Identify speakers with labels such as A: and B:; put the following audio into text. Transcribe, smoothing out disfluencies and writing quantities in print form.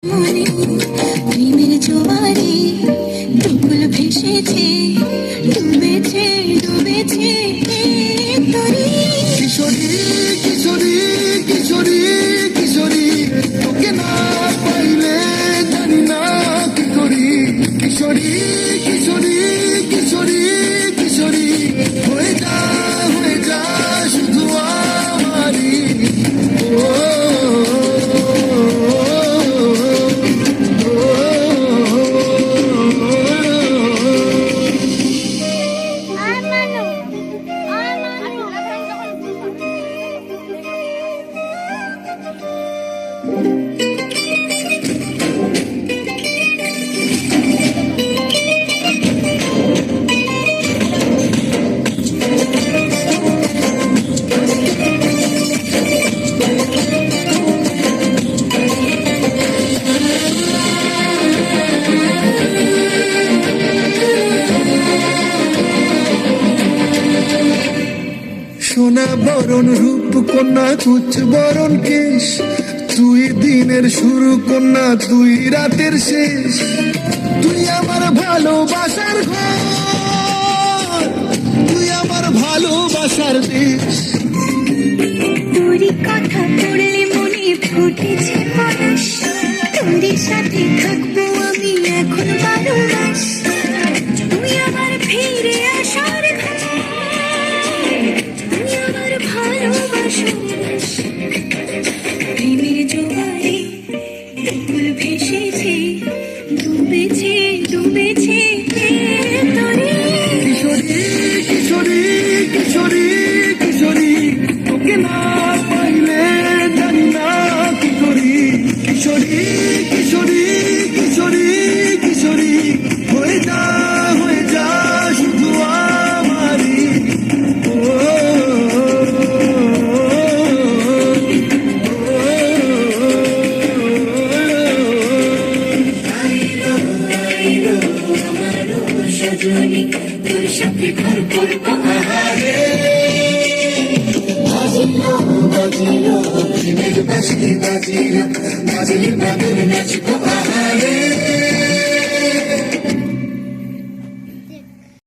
A: মনে প্রেমের জোয়ারে দুকুল ভেসেছে, ডুবেছে ডুবেছে তরি।
B: কিশোরী কিশোরী কিশোরী কিশোরী, তোকে না পাইলে জানি না কি করি। কিশোরী কিশোরী কিশোরী কিশোরী, হয়ে যা শুধু আমারই। ও সোনা বরণ রূপ কন্যা কুচ বরণ কেশ, তুই দিনের শুরু কন্যা তুই রাতের শেষ। তুই আমার ভালোবাসার ঘর, তুই আমার ভালোবাসার দেশ।
A: তোরই কথা পড়লে মনে ফুটেছে পরশ, তোরই সাথে থাকবো আমি এখন 12 মাস। তুই আমার ফিরে আসার ঘর, তুই আমার ভালোবাসার দেশ। প্রেমের জোয়ারে দুকুল ভেসেছে, ডুবেছে ডুবেছে তরি।
B: কিশোরী কিশোরী কিশোরী কিশোরী, তোকে না পাইলে জানি না কি করি। কিশোরী কিশোরী কিশোরী কিশোরী, হয়ে যা শুধু আমারই।
A: সজনী তোর সাথে ঘর করবো আহারে।
B: বাজিলো প্রেমের বাঁশি বাজিলো, বাজিল বাদর নাচবো আহারে।